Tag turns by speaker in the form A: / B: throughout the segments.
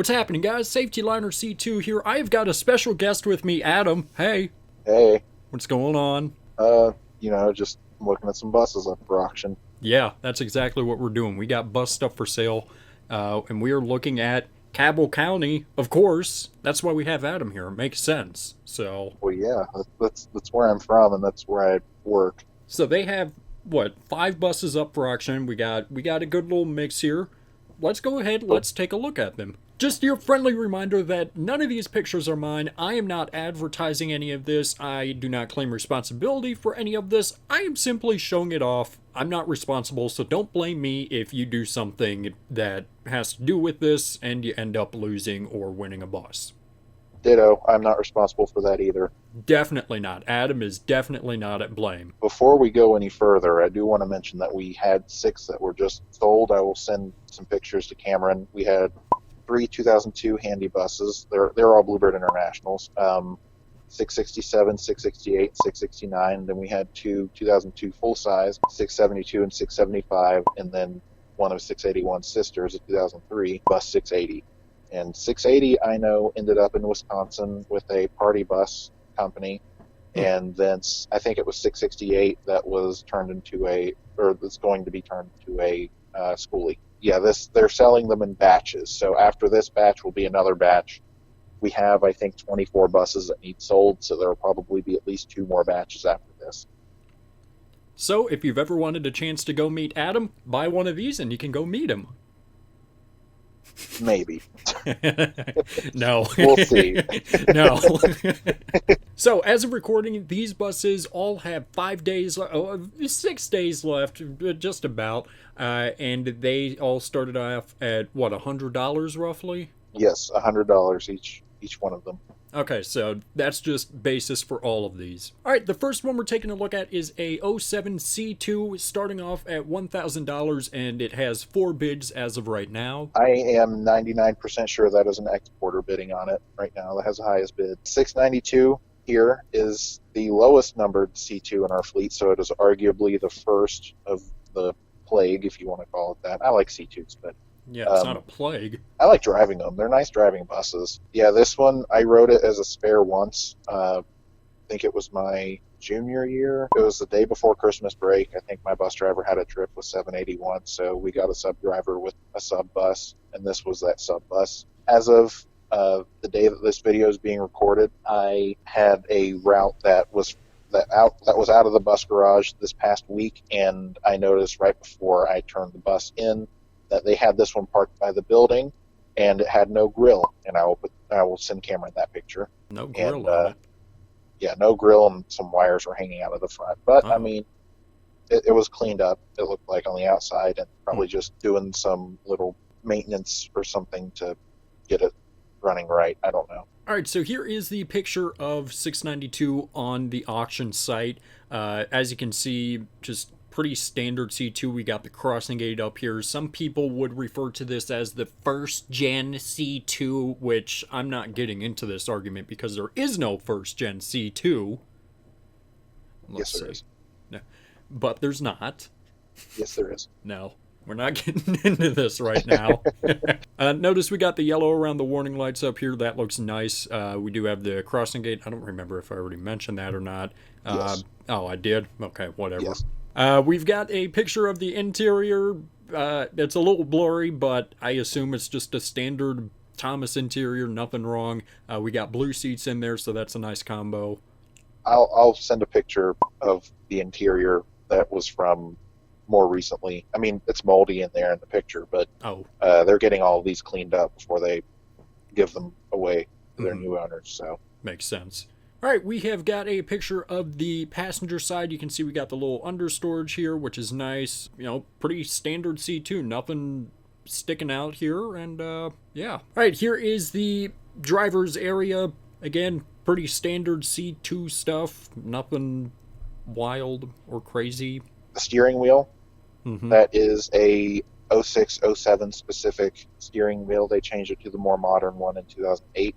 A: What's happening, guys? Saf-T-Liner C2 here. I've got a special guest with me, Adam. Hey,
B: Hey,
A: what's going on?
B: just looking at some buses up for auction.
A: Yeah, that's exactly what we're doing. We got bus stuff for sale, and we are looking at Cabell County, of course. That's why we have Adam here. It makes sense.
B: Well, yeah, that's where I'm from, and that's where I work.
A: So they have what, 5 buses up for auction. We got a good little mix here. Let's go ahead.
B: But
A: Let's take a look at them. Just your friendly reminder that none of these pictures are mine. I am not advertising any of this. I do not claim responsibility for any of this. I am simply showing it off. I'm not responsible, so don't blame me if you do something that has to do with this and you end up losing or winning a bus.
B: ditto, I'm not responsible for that either.
A: Definitely not. Adam is definitely not at blame.
B: Before we go any further, I do want to mention that we had 6 that were just sold. I will send some pictures to Cameron. We had 3 2002 handy buses. They're all Bluebird Internationals. 667, 668, 669. Then we had 2 2002 full size, 672 and 675, and then one of 681 sisters, a 2003 bus 680. And 680, I know, ended up in Wisconsin with a party bus company. And then I think it was 668 that was turned into or that's going to be turned into a schoolie. Yeah, they're selling them in batches. So after this batch will be another batch. We have, I think, 24 buses that need sold, so there will probably be at least 2 more batches after this.
A: So if you've ever wanted a chance to go meet Adam, buy one of these and you can go meet him.
B: Maybe.
A: No.
B: We'll see.
A: No. So, as of recording, these buses all have 6 days left, just about. And they all started off at, what, $100 roughly?
B: Yes, $100 each one of them.
A: Okay, so that's just basis for all of these. All right, the first one we're taking a look at is a '07 C2, starting off at $1,000, and it has 4 bids as of right now.
B: I am 99% sure that is an exporter bidding on it right now. That has the highest bid. 692 here is the lowest numbered C2 in our fleet, so it is arguably the first of the plague, if you want to call it that. I like C2s, but
A: yeah, it's not a plague.
B: I like driving them. They're nice driving buses. Yeah, this one, I rode it as a spare once. I think it was my junior year. It was the day before Christmas break. I think my bus driver had a trip with 781, so we got a sub driver with a sub bus, and this was that sub bus. As of the day that this video is being recorded, I had a route that was out of the bus garage this past week, and I noticed right before I turned the bus in that they had this one parked by the building, and it had no grill. And I will send Cameron that picture.
A: No grill on it.
B: Yeah, no grill, and some wires were hanging out of the front. But
A: Oh.
B: I mean, it was cleaned up. It looked like on the outside, and probably just doing some little maintenance or something to get it running right. I don't know.
A: All right, so here is the picture of 692 on the auction site. As you can see, just pretty standard C2. We got the crossing gate up here. Some people would refer to this as the first gen C2, which I'm not getting into this argument because there is no first gen C2.
B: Yes, there is.
A: No, but there's not.
B: Yes, there is.
A: No, we're not getting into this right now. Notice we got the yellow around the warning lights up here. That looks nice. We do have the crossing gate. I don't remember if I already mentioned that or not.
B: Yes.
A: Oh, I did? Okay, whatever.
B: Yes.
A: We've got a picture of the interior. It's a little blurry, but I assume it's just a standard Thomas interior, nothing wrong. We got blue seats in there, so that's a nice combo.
B: I'll send a picture of the interior that was from more recently. I mean, it's moldy in there in the picture, but they're getting all of these cleaned up before they give them away to their new owners. So
A: makes sense. All right, we have got a picture of the passenger side. You can see we got the little under storage here, which is nice. You know, pretty standard C2. Nothing sticking out here, and yeah. All right, here is the driver's area. Again, pretty standard C2 stuff. Nothing wild or crazy.
B: the steering wheel, that is a 06, 07 specific steering wheel. They changed it to the more modern one in 2008.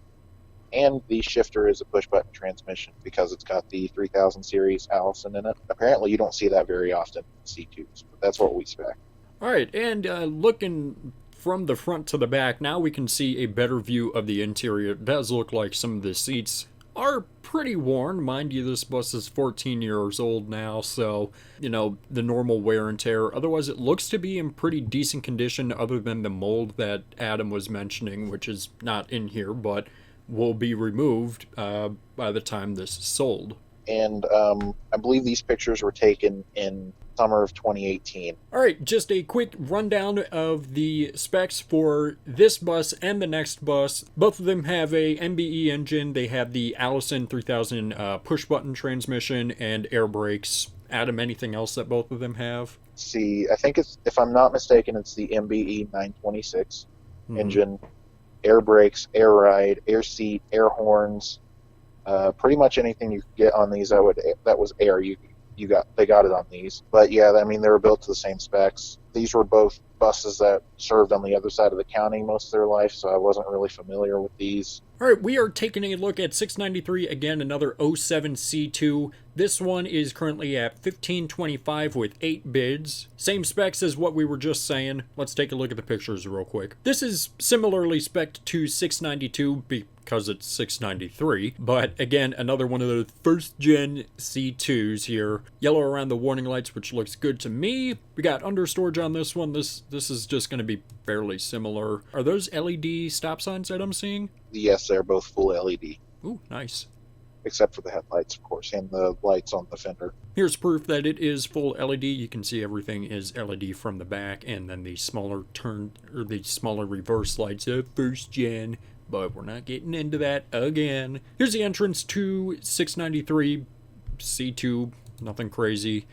B: And the shifter is a push-button transmission because it's got the 3000 series Allison in it. Apparently, you don't see that very often in C2s, but that's what we spec.
A: All right, and looking from the front to the back, now we can see a better view of the interior. It does look like some of the seats are pretty worn. Mind you, this bus is 14 years old now, so, you know, the normal wear and tear. Otherwise, it looks to be in pretty decent condition other than the mold that Adam was mentioning, which is not in here, but will be removed by the time this is sold.
B: And I believe these pictures were taken in summer of 2018.
A: All right, just a quick rundown of the specs for this bus and the next bus. Both of them have a MBE engine. They have the Allison 3000 push-button transmission and air brakes. Adam, anything else that both of them have?
B: See, I think it's, if I'm not mistaken, it's the MBE 926 engine, air brakes, air ride, air seat, air horns. Pretty much anything you could get on these, that was air. They got it on these. But yeah, I mean, they were built to the same specs. These were both buses that served on the other side of the county most of their life, so I wasn't really familiar with these.
A: All right, we are taking a look at 693, again, another 07 C2. This one is currently at $1525 with 8 bids. Same specs as what we were just saying. Let's take a look at the pictures real quick. This is similarly spec'd to 692 because it's 693, but again, another one of the first gen C2s here. Yellow around the warning lights, which looks good to me. We got understorage on this one. This is just going to be fairly similar. Are those LED stop signs that I'm seeing?
B: Yes, they're both full LED.
A: Ooh, nice.
B: Except for the headlights, of course, and the lights on the fender.
A: Here's proof that it is full LED. You can see everything is LED from the back, and then the smaller reverse lights of first gen, but we're not getting into that again. Here's the entrance to 693 C2, nothing crazy.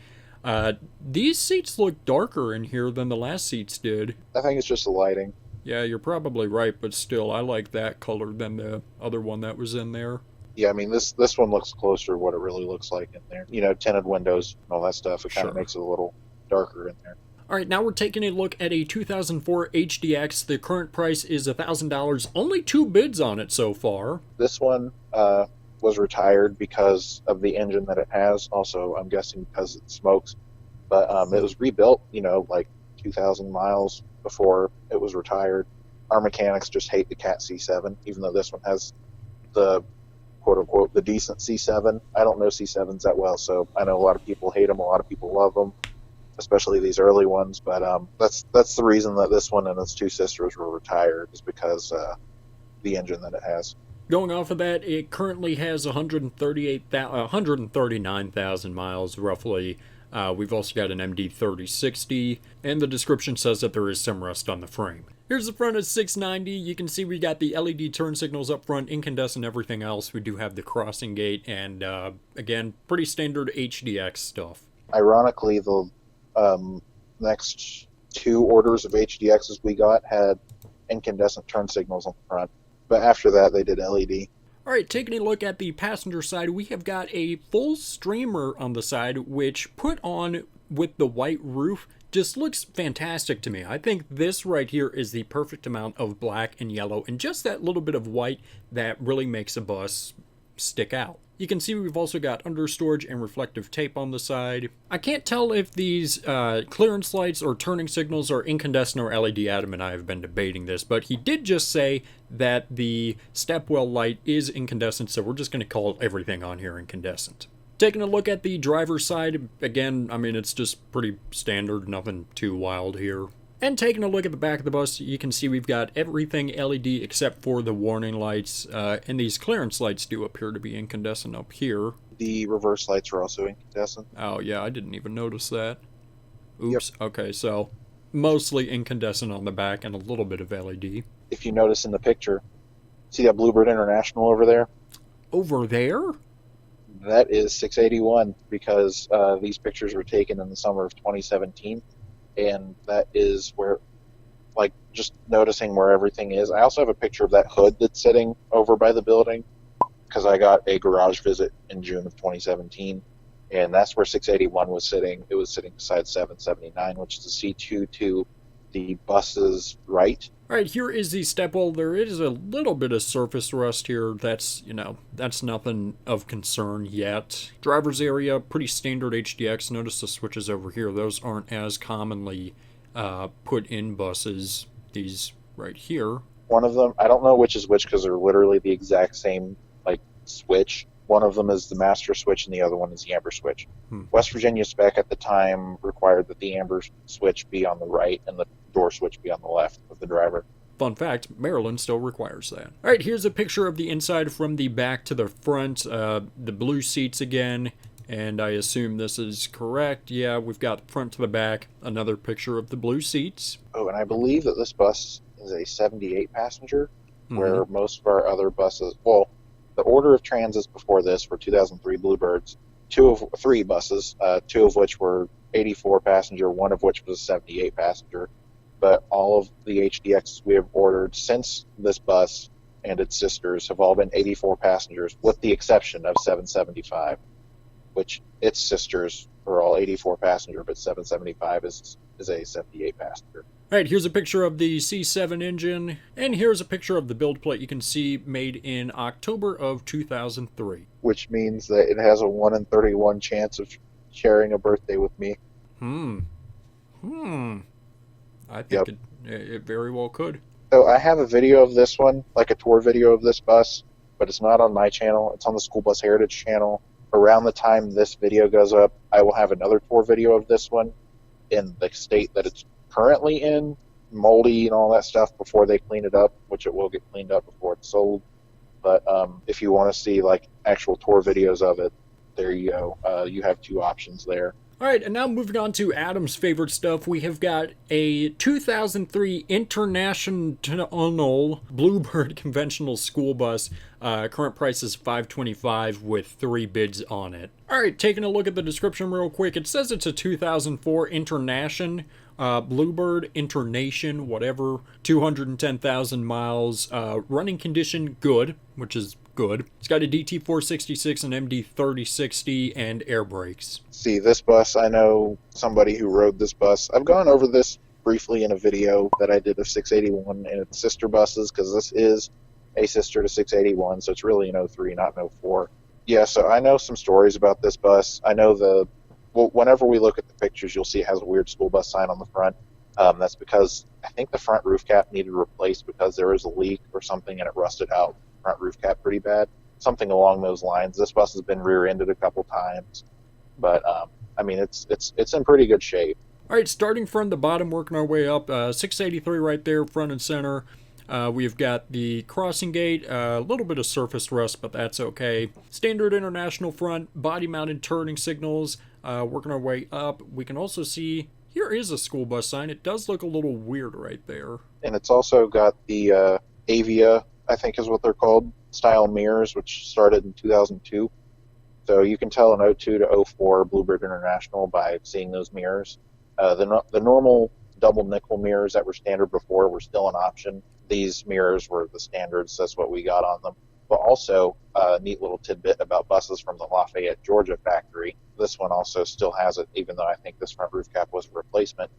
A: These seats look darker in here than the last seats did.
B: I think it's just the lighting.
A: Yeah, you're probably right, but still, I like that color than the other one that was in there.
B: Yeah, I mean, this one looks closer to what it really looks like in there. You know, tinted windows and all that stuff. It kind of makes it a little darker in there.
A: All right, now we're taking a look at a 2004 HDX. The current price is $1,000. Only 2 bids on it so far.
B: This one was retired because of the engine that it has. Also, I'm guessing because it smokes. But it was rebuilt, you know, like 2,000 miles before it was retired. Our mechanics just hate the Cat C7, even though this one has the quote-unquote the decent C7. I don't know C7s that well, so I know a lot of people hate them, a lot of people love them, especially these early ones. But that's the reason that this one and its 2 sisters were retired, is because the engine that it has.
A: Going off of that, it currently has 139,000 miles roughly. We've also got an MD 3060, and the description says that there is some rust on the frame. Here's the front of 690. You can see we got the LED turn signals up front, incandescent, everything else. We do have the crossing gate, and again, pretty standard HDX stuff.
B: Ironically, the next 2 orders of HDXs we got had incandescent turn signals on the front, but after that they did LED.
A: All right, taking a look at the passenger side, we have got a full streamer on the side, which put on with the white roof just looks fantastic to me. I think this right here is the perfect amount of black and yellow, and just that little bit of white that really makes a bus stick out. You can see we've also got understorage and reflective tape on the side. I can't tell if these clearance lights or turning signals are incandescent or LED. Adam and I have been debating this, but he did just say that the stepwell light is incandescent, so we're just going to call everything on here incandescent. Taking a look at the driver's side, again, I mean, it's just pretty standard, nothing too wild here. And taking a look at the back of the bus, you can see we've got everything LED except for the warning lights, and these clearance lights do appear to be incandescent up here.
B: The reverse lights are also incandescent.
A: Oh yeah, I didn't even notice that. Oops, yep. Okay, so mostly incandescent on the back and a little bit of LED.
B: If you notice in the picture, see that Bluebird International over there?
A: Over there?
B: That is 681, because these pictures were taken in the summer of 2017. And that is where, like, just noticing where everything is. I also have a picture of that hood that's sitting over by the building, because I got a garage visit in June of 2017, and that's where 681 was sitting. It was sitting beside 779, which is the C2 to the bus's right.
A: All right, here is the stepwell. There is a little bit of surface rust here. That's, you know, that's nothing of concern yet. Driver's area, pretty standard HDX. Notice the switches over here. Those aren't as commonly put in buses. these right here.
B: One of them, I don't know which is which because they're literally the exact same like switch. One of them is the master switch and the other one is the amber switch. West Virginia spec at the time required that the amber switch be on the right and the door switch be on the left of the driver.
A: Fun fact, Maryland still requires that. All right, here's a picture of the inside from the back to the front. The blue seats again, and I assume this is correct. Yeah, we've got front to the back. Another picture of the blue seats.
B: Oh, and I believe that this bus is a 78 passenger, where most of our other buses, well, the order of transits before this were 2003 Bluebirds, three buses, two of which were 84 passenger, one of which was a 78 passenger. But all of the HDXs we have ordered since this bus and its sisters have all been 84 passengers, with the exception of 775, which its sisters are all 84 passenger, but 775 is a 78 passenger.
A: All right, here's a picture of the C7 engine, and here's a picture of the build plate you can see made in October of 2003.
B: Which means that it has a 1 in 31 chance of sharing a birthday with me.
A: I think it very well could.
B: So I have a video of this one, like a tour video of this bus, but it's not on my channel. It's on the School Bus Heritage channel. Around the time this video goes up, I will have another tour video of this one in the state that it's currently in, moldy and all that stuff, before they clean it up, which it will get cleaned up before it's sold. But if you want to see like actual tour videos of it, there you go. You have two options there.
A: All right, and now moving on to Adam's favorite stuff, we have got a 2003 International Bluebird conventional school bus. Current price is $525 with 3 bids on it. All right, taking a look at the description real quick, it says it's a 2004 Internation Bluebird, Internation, whatever, 210,000 miles. Running condition good, which is good. It's got a DT466, an MD3060, and air brakes.
B: See, this bus, I know somebody who rode this bus. I've gone over this briefly in a video that I did of 681 and its sister buses, because this is a sister to 681, so it's really an 03, not an 04. Yeah, so I know some stories about this bus. I know whenever we look at the pictures, you'll see it has a weird school bus sign on the front. That's because I think the front roof cap needed replaced because there was a leak or something and it rusted out front roof cap pretty bad, something along those lines. This bus has been rear-ended a couple times, but I mean it's in pretty good shape.
A: All right, starting from the bottom, working our way up, 683 right there, front and center. We've got the crossing gate, a little bit of surface rust, but that's okay. Standard international front, body-mounted turning signals. Working our way up, we can also see here is a school bus sign. It does look a little weird right there.
B: And it's also got the Avia, I think is what they're called, style mirrors, which started in 2002. So you can tell an 02 to 04 Bluebird International by seeing those mirrors. The normal double nickel mirrors that were standard before were still an option. These mirrors were the standards. That's what we got on them. But also, a neat little tidbit about buses from the Lafayette, Georgia factory. This one also still has it, even though I think this front roof cap was a replacement.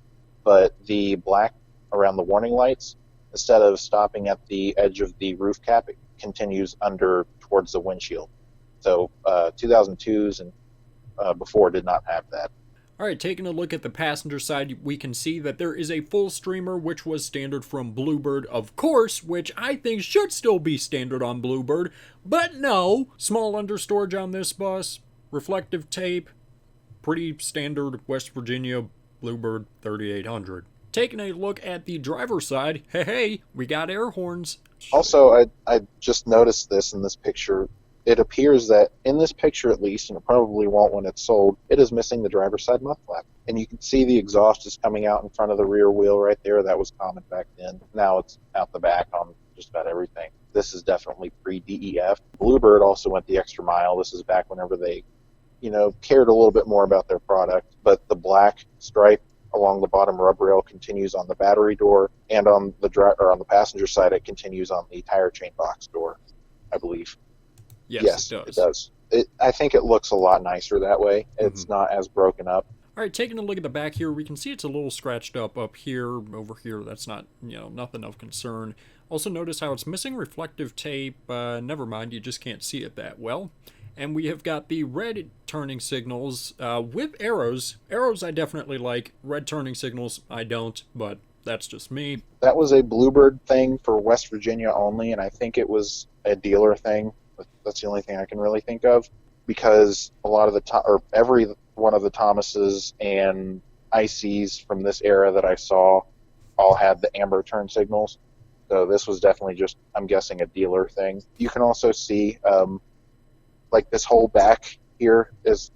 B: But the black around the warning lights, instead of stopping at the edge of the roof cap, it continues under towards the windshield. So 2002s and before did not have that.
A: All right, taking a look at the passenger side, we can see that there is a full streamer, which was standard from Bluebird, of course, which I think should still be standard on Bluebird, but no. Small understorage on this bus, reflective tape, pretty standard West Virginia Bluebird 3800. Taking a look at the driver's side, hey, we got air horns.
B: Also, I just noticed this in this picture. It appears that in this picture, at least, and it probably won't when it's sold, it is missing the driver's side mud flap. And you can see the exhaust is coming out in front of the rear wheel right there. That was common back then. Now it's out the back on just about everything. This is definitely pre-DEF. Bluebird also went the extra mile. This is back whenever they, cared a little bit more about their product. But the black stripe along the bottom rub rail continues on the battery door, and on the passenger side, it continues on the tire chain box door, I believe.
A: Yes,
B: it does. I think it looks a lot nicer that way. It's not as broken up.
A: All right, taking a look at the back here, we can see it's a little scratched up here, over here. That's not, nothing of concern. Also notice how it's missing reflective tape. Never mind, you just can't see it that well. And we have got the red turning signals with arrows. Arrows I definitely like. Red turning signals I don't, but That's just me.
B: That was a Bluebird thing for West Virginia only, and I think it was a dealer thing. That's the only thing I can really think of, because a lot of or every one of the Thomases and ICs from this era that I saw all had the amber turn signals. So this was definitely just, I'm guessing, a dealer thing. You can also see, like, this whole back here is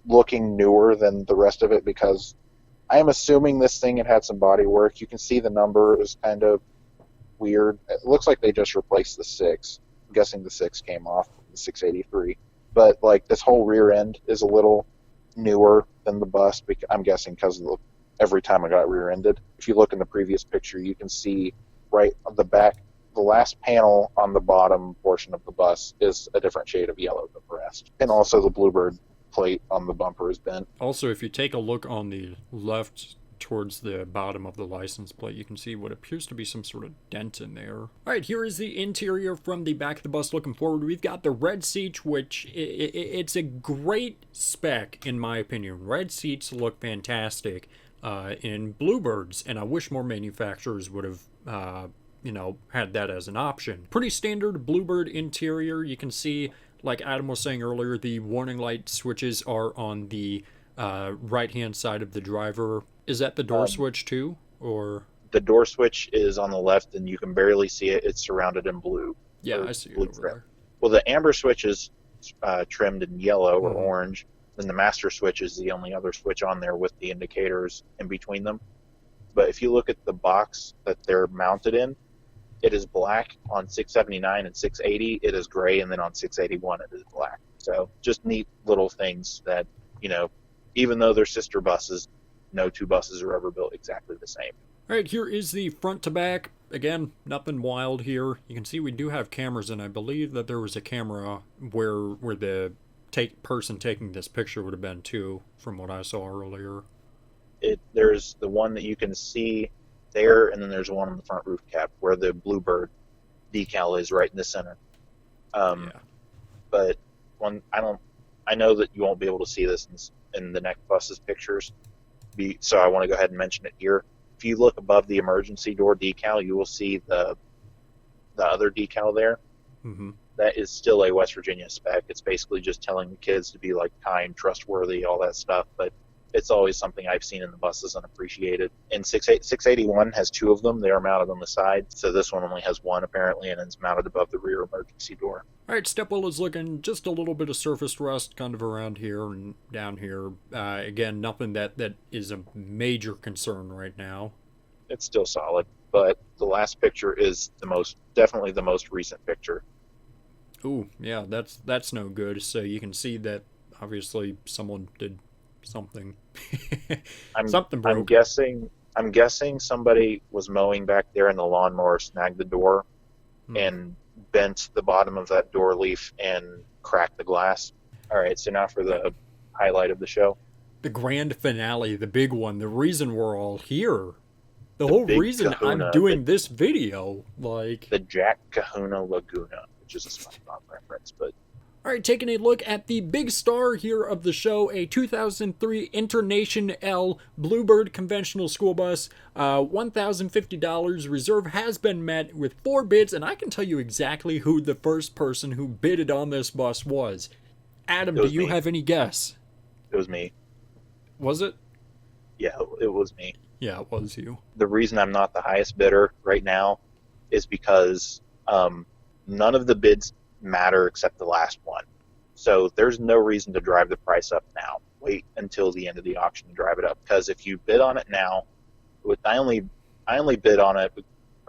B: looking newer than the rest of it, because I am assuming this thing had some body work. You can see the number is kind of weird. It looks like they just replaced the 6. I'm guessing the 6 came off the 683. But, like, this whole rear end is a little newer than the bus, I'm guessing because of every time I got rear-ended. If you look in the previous picture, you can see right on the back, the last panel on the bottom portion of the bus is a different shade of yellow than the rest. And also the Bluebird plate on the bumper is bent.
A: Also, if you take a look on the left towards the bottom of the license plate, you can see what appears to be some sort of dent in there. All right, here is the interior from the back of the bus looking forward. We've got the red seats, which it's a great spec in my opinion. Red seats look fantastic in Bluebirds, and I wish more manufacturers would have had that as an option. Pretty standard Bluebird interior. You can see, like Adam was saying earlier, the warning light switches are on the right-hand side of the driver. Is that the door switch too, or?
B: The door switch is on the left, and you can barely see it. It's surrounded in blue.
A: Yeah, I see it over there.
B: Well, the amber switch is trimmed in yellow or orange. Then the master switch is the only other switch on there with the indicators in between them. But if you look at the box that they're mounted in, it is black on 679 and 680. It is gray, and then on 681 it is black. So just neat little things that, even though they're sister buses, no two buses are ever built exactly the same.
A: All right, here is the front to back. Again, nothing wild here. You can see we do have cameras, and I believe that there was a camera where the person taking this picture would have been too, from what I saw earlier.
B: There's the one that you can see there, and then there's one on the front roof cap where the Bluebird decal is right in the center. But I know that you won't be able to see this in the next bus's pictures, so I want to go ahead and mention it here. If you look above the emergency door decal, you will see the other decal there. Mm-hmm. That is still a West Virginia spec. It's basically just telling the kids to be, like, kind, trustworthy, all that stuff, but it's always something I've seen in the buses and appreciated. And 681 has 2 of them. They are mounted on the side, so this one only has 1 apparently, and it's mounted above the rear emergency door.
A: All right, stepwheel is looking just a little bit of surface rust kind of around here and down here. Again, nothing that is a major concern right now.
B: It's still solid, but the last picture is definitely the most recent picture.
A: Ooh, yeah, that's no good. So you can see that obviously someone did something. Something broke. I'm guessing somebody was mowing back there and the lawnmower snagged the door and bent the bottom of that door leaf and cracked the glass. All right, so now for the highlight of the show. The grand finale, the big one, the reason we're all here. The whole reason Kahuna, I'm doing this video, like...
B: The Jack Kahuna Laguna, which is a SpongeBob reference, but...
A: All right, taking a look at the big star here of the show, a 2003 Internation L Bluebird conventional school bus, $1,050. Reserve has been met with 4 bids, and I can tell you exactly who the first person who bidded on this bus was. Adam, do you have any guess?
B: It was me.
A: Was it?
B: Yeah, it was me.
A: Yeah, it was you.
B: The reason I'm not the highest bidder right now is because none of the bids matter except the last one. So there's no reason to drive the price up now. Wait until the end of the auction to drive it up. Because if you bid on it now, I only bid on it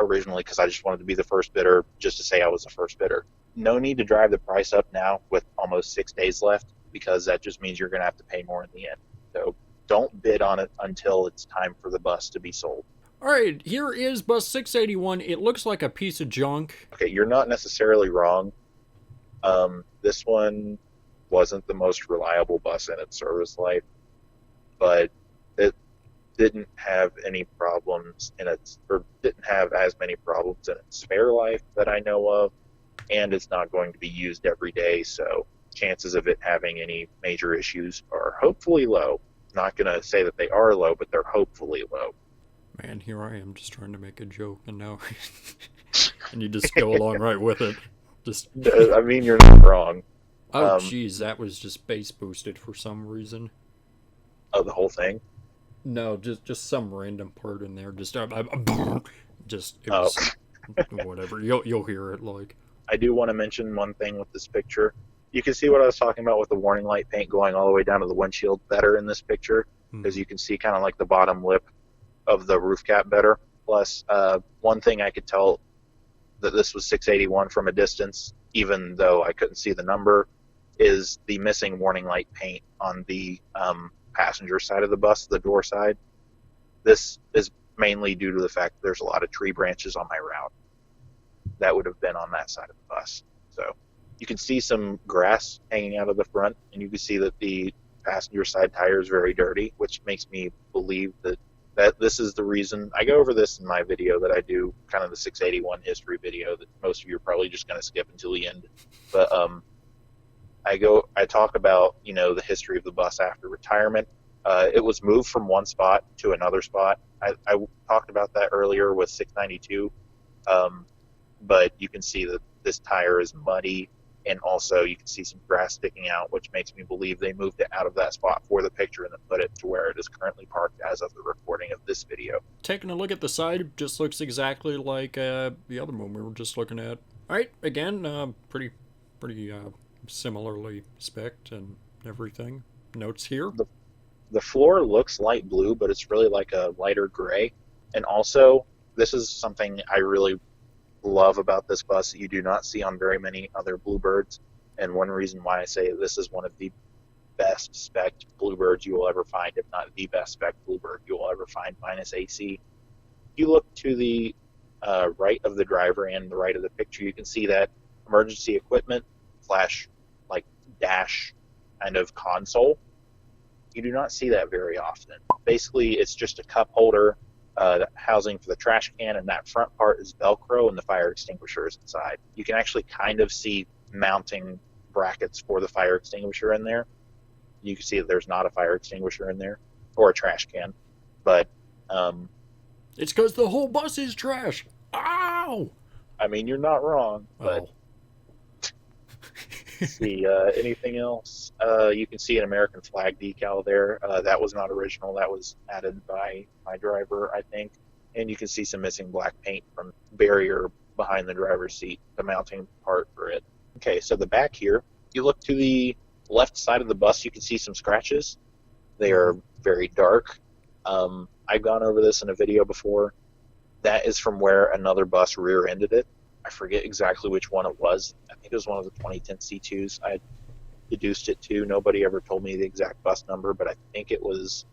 B: originally because I just wanted to be the first bidder, just to say I was the first bidder. No need to drive the price up now with almost 6 days left, because that just means you're going to have to pay more in the end. So don't bid on it until it's time for the bus to be sold.
A: All right, here is bus 681. It looks like a piece of junk.
B: Okay, you're not necessarily wrong. This one wasn't the most reliable bus in its service life, but it didn't have any problems didn't have as many problems in its spare life that I know of, and it's not going to be used every day, so chances of it having any major issues are hopefully low. Not going to say that they are low, but they're hopefully low.
A: Man, here I am just trying to make a joke, and now and you just go along right with it. Just
B: I mean, you're not wrong.
A: oh, jeez, that was just bass boosted for some reason.
B: Oh, the whole thing?
A: No, just some random part in there. Just just it
B: Oh.
A: was whatever. You'll hear it like.
B: I do want to mention one thing with this picture. You can see what I was talking about with the warning light paint going all the way down to the windshield better in this picture, because you can see kind of like the bottom lip of the roof cap better. Plus, one thing I could tell that this was 681 from a distance, even though I couldn't see the number, is the missing warning light paint on the passenger side of the bus, the door side. This is mainly due to the fact that there's a lot of tree branches on my route that would have been on that side of the bus. So you can see some grass hanging out of the front, and you can see that the passenger side tire is very dirty, which makes me believe that this is the reason. I go over this in my video that I do, kind of the 681 history video that most of you are probably just going to skip until the end. But I talk about, the history of the bus after retirement. It was moved from one spot to another spot. I talked about that earlier with 692. But you can see that this tire is muddy, and also you can see some grass sticking out, which makes me believe they moved it out of that spot for the picture and then put it to where it is currently parked as of the recording of this video.
A: Taking a look at the side, just looks exactly like the other one we were just looking at. All right, again, pretty similarly spec'd and everything. Notes here.
B: The floor looks light blue, but it's really like a lighter gray. And also, this is something I really love about this bus that you do not see on very many other Bluebirds, and one reason why I say this is one of the best spec Bluebirds you will ever find, if not the best spec Bluebird you will ever find minus AC. You look to the right of the driver and the right of the picture, you can see that emergency equipment / like dash kind of console. You do not see that very often. Basically, it's just a cup holder, housing for the trash can, and that front part is Velcro, and the fire extinguisher is inside. You can actually kind of see mounting brackets for the fire extinguisher in there. You can see that there's not a fire extinguisher in there, or a trash can, but
A: it's because the whole bus is trash. Ow!
B: I mean, you're not wrong, but see, anything else? You can see an American flag decal there. That was not original. That was added by my driver, I think. And you can see some missing black paint from barrier behind the driver's seat, the mounting part for it. Okay, so the back here, you look to the left side of the bus, you can see some scratches. They are very dark. I've gone over this in a video before. That is from where another bus rear-ended it. I forget exactly which one it was. I think it was one of the 2010 C2s. I deduced it to. Nobody ever told me the exact bus number, but I think it was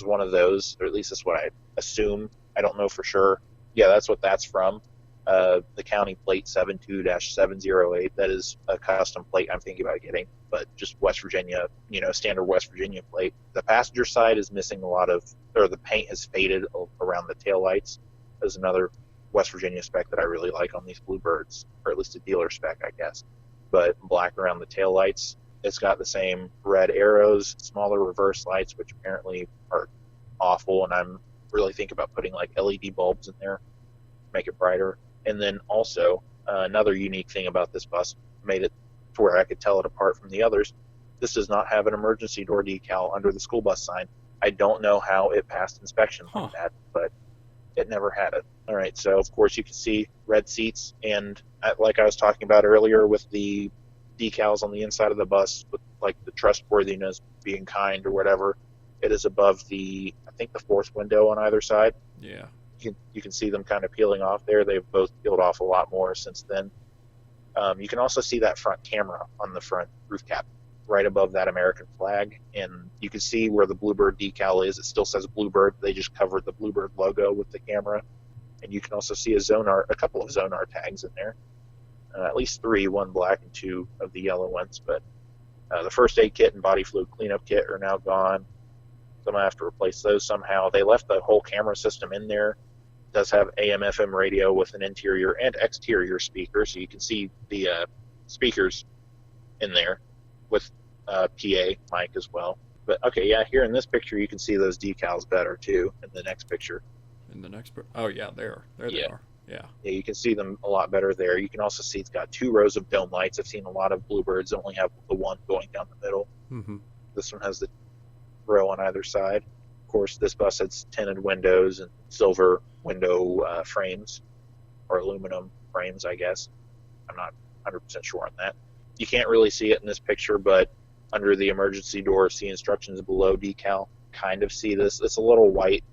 B: one of those, or at least that's what I assume. I don't know for sure. Yeah, that's what that's from. The county plate 72-708. That is a custom plate I'm thinking about getting, but just West Virginia, standard West Virginia plate. The passenger side is missing the paint has faded around the taillights. There's another West Virginia spec that I really like on these Bluebirds, or at least a dealer spec, I guess. But black around the taillights. It's got the same red arrows, smaller reverse lights, which apparently are awful, and I'm really thinking about putting like LED bulbs in there, make it brighter. And then also, another unique thing about this bus, made it to where I could tell it apart from the others. This does not have an emergency door decal under the school bus sign. I don't know how it passed inspection like that, but it never had it. All right, so of course you can see red seats, and like I was talking about earlier with the decals on the inside of the bus, with like the trustworthiness, being kind or whatever, it is above I think the fourth window on either side.
A: Yeah.
B: You can see them kind of peeling off there. They've both peeled off a lot more since then. You can also see that front camera on the front roof cap right above that American flag, and you can see where the Bluebird decal is. It still says Bluebird. They just covered the Bluebird logo with the camera. And you can also see a couple of Zonar tags in there. At least 3, 1 black and 2 of the yellow ones. But the first aid kit and body fluid cleanup kit are now gone. So I'm going to have to replace those somehow. They left the whole camera system in there. It does have AM/FM radio with an interior and exterior speaker, so you can see the speakers in there with PA mic as well. But okay, yeah, here in this picture you can see those decals better too in the next picture.
A: In the next, oh yeah, there they
B: Yeah.
A: are. Yeah.
B: Yeah, you can see them a lot better there. You can also see it's got 2 rows of dome lights. I've seen a lot of Bluebirds that only have the one going down the middle.
A: Mm-hmm.
B: This one has the row on either side. Of course, this bus has tinted windows and silver window frames, or aluminum frames, I guess. I'm not 100% sure on that. You can't really see it in this picture, but under the emergency door, see instructions below decal. Kind of see this. It's a little white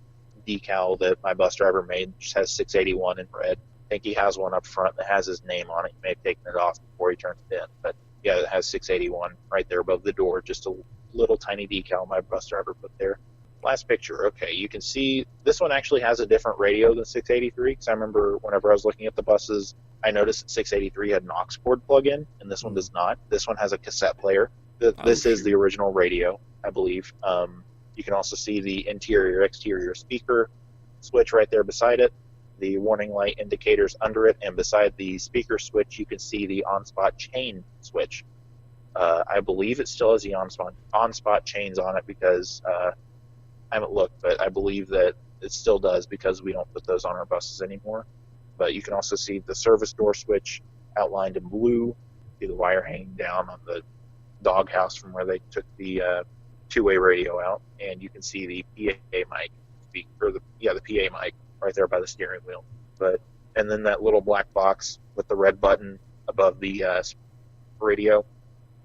B: decal that my bus driver made. It just has 681 in red. I think he has one up front that has his name on it. He may have taken it off before he turned it in, but yeah, it has 681 right there above the door. Just a little tiny decal my bus driver put there. Last picture. Okay, you can see this one actually has a different radio than 683, because I remember whenever I was looking at the buses, I noticed that 683 had an aux cord plug-in, and this one does not. This one has a cassette player. This is the original radio, I believe. You can also see the interior-exterior speaker switch right there beside it, the warning light indicators under it, and beside the speaker switch, you can see the on-spot chain switch. I believe it still has the on-spot chains on it because I haven't looked, but I believe that it still does because we don't put those on our buses anymore. But you can also see the service door switch outlined in blue, see the wire hanging down on the doghouse from where they took the two-way radio out, and you can see the PA mic, the PA mic right there by the steering wheel. And then that little black box with the red button above the radio,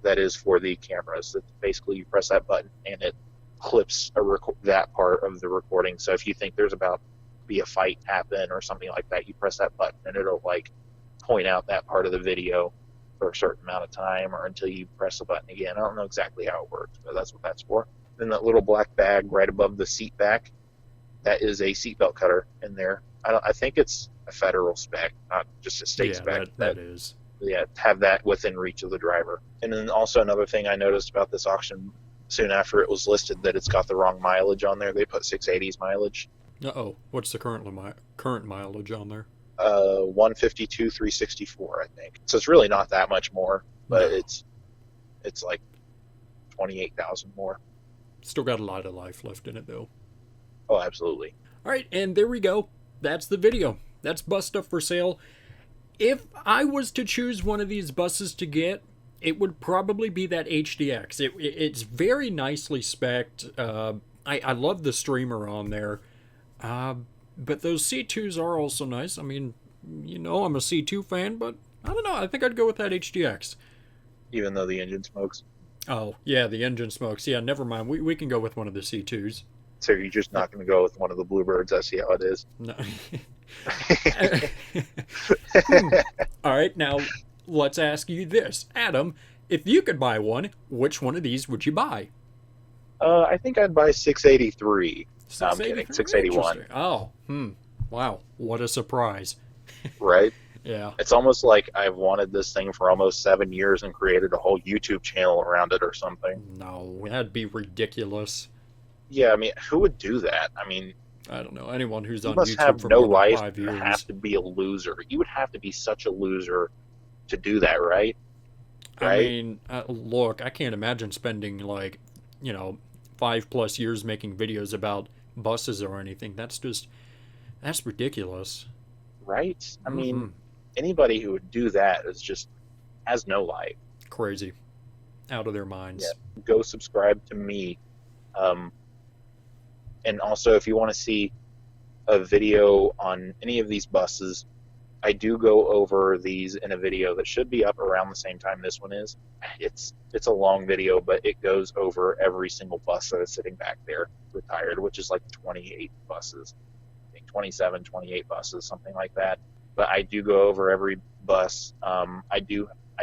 B: that is for the cameras. That basically you press that button and it clips that part of the recording. So if you think there's about to be a fight happen or something like that, you press that button and it'll like point out that part of the video for a certain amount of time or until you press the button again. I don't know exactly how it works, but that's what that's for. Then that little black bag right above the seat back, that is a seatbelt cutter in there. I think it's a federal spec, not just a state spec.
A: That is.
B: Yeah, have that within reach of the driver. And then also another thing I noticed about this auction soon after it was listed, that it's got the wrong mileage on there. They put 680's mileage.
A: Uh-oh. What's the current mileage on there?
B: 152, 364, I think. So it's really not that much more, but
A: No.
B: it's like 28,000 more.
A: Still got a lot of life left in it, though.
B: Oh, absolutely.
A: All right, and there we go. That's the video. That's bus stuff for sale. If I was to choose one of these buses to get, it would probably be that HDX. It's very nicely spec'd. I love the streamer on there. But those C2s are also nice. I mean, you know, I'm a C2 fan, but I don't know. I think I'd go with that HDX.
B: Even though the engine smokes.
A: Oh, yeah, the engine smokes. Yeah, never mind. We can go with one of the C2s.
B: So you're just not going to go with one of the Bluebirds. I see how it is.
A: No. All right, now let's ask you this. Adam, if you could buy one, which one of these would you buy?
B: I think I'd buy 683. No, I'm kidding. 681.
A: Oh, wow. What a surprise.
B: Right?
A: Yeah.
B: It's almost like I've wanted this thing for almost 7 years and created a whole YouTube channel around it or something.
A: No, that'd be ridiculous.
B: Yeah, I mean, who would do that? I mean,
A: I don't know. Anyone who's
B: you
A: on
B: must
A: YouTube
B: have
A: for
B: no
A: more than
B: life.
A: 5
B: You
A: years.
B: have to be a loser. You would have to be such a loser to do that, right?
A: I mean, look, I can't imagine spending 5+ years making videos about buses or anything. That's ridiculous.
B: Right? I mean, anybody who would do that has no life.
A: Crazy. Out of their minds.
B: Yeah. Go subscribe to me. And also, if you want to see a video on any of these buses, I do go over these in a video that should be up around the same time this one is. It's a long video, but it goes over every single bus that is sitting back there retired, which is like 28 buses. I think 27, 28 buses, something like that. But I do go over every bus. I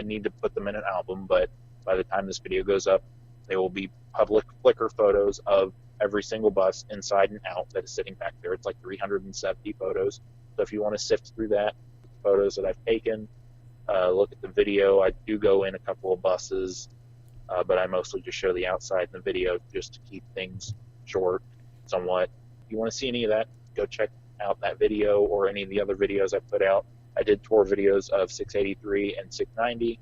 B: need to put them in an album, but by the time this video goes up, they will be public Flickr photos of every single bus inside and out that is sitting back there. It's like 370 photos. So if you want to sift through that, photos that I've taken, look at the video. I do go in a couple of buses, but I mostly just show the outside in the video just to keep things short somewhat. If you want to see any of that, go check out that video or any of the other videos I put out. I did tour videos of 683 and 690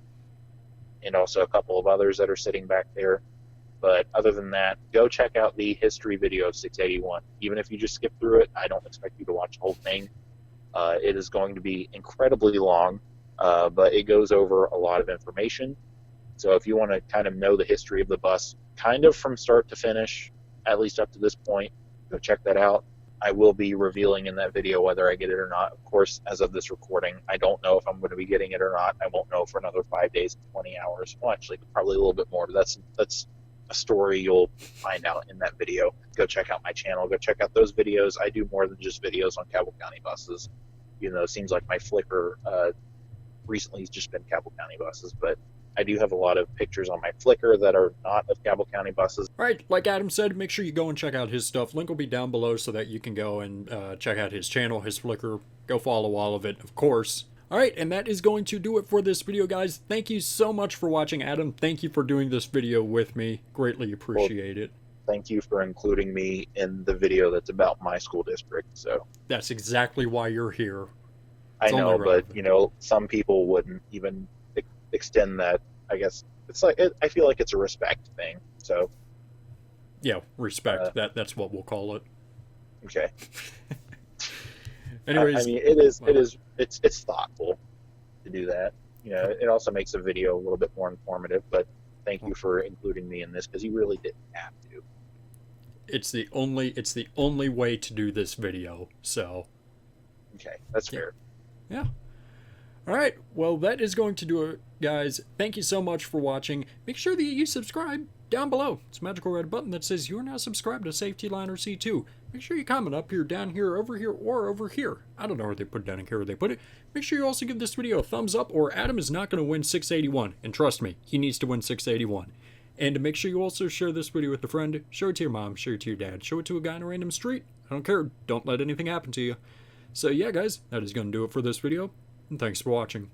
B: and also a couple of others that are sitting back there. But other than that, go check out the history video of 681. Even if you just skip through it, I don't expect you to watch the whole thing. It is going to be incredibly long, but it goes over a lot of information. So if you want to kind of know the history of the bus, kind of from start to finish, at least up to this point, go check that out. I will be revealing in that video whether I get it or not. Of course, as of this recording, I don't know if I'm going to be getting it or not. I won't know for another 5 days and 20 hours. Well, actually, probably a little bit more, but that's a story you'll find out in that video. Go check out my channel. Go check out those videos. I do more than just videos on Cabell County buses. Even though it seems like my Flickr recently has just been Cabell County buses, but I do have a lot of pictures on my Flickr that are not of Cabell County buses.
A: All right, like Adam said, make sure you go and check out his stuff. Link will be down below so that you can go and check out his channel, his Flickr. Go follow all of it, of course. All right, and that is going to do it for this video, guys. Thank you so much for watching, Adam. Thank you for doing this video with me. Greatly appreciate it.
B: Thank you for including me in the video that's about my school district. So
A: that's exactly why you're here.
B: I know, but you know, some people wouldn't even extend that. I guess it's like I feel like it's a respect thing. So
A: yeah, respect. That's what we'll call it.
B: Okay.
A: Anyways,
B: I mean, it's thoughtful to do that. You know, it also makes the video a little bit more informative. But thank you for including me in this because you really didn't have to. It's
A: the only way to do this video. So
B: okay, that's fair.
A: Yeah. All right. Well, that is going to do it, guys. Thank you so much for watching. Make sure that you subscribe down below. It's a magical red button that says you're now subscribed to Saf-T-Liner C2. Make sure you comment up here, down here, over here, or over here. I don't know where they put it down here, where they put it. Make sure you also give this video a thumbs up, or Adam is not going to win 681. And trust me, he needs to win 681. And make sure you also share this video with a friend. Show it to your mom, show it to your dad, show it to a guy in a random street. I don't care. Don't let anything happen to you. So yeah, guys, that is going to do it for this video. And thanks for watching.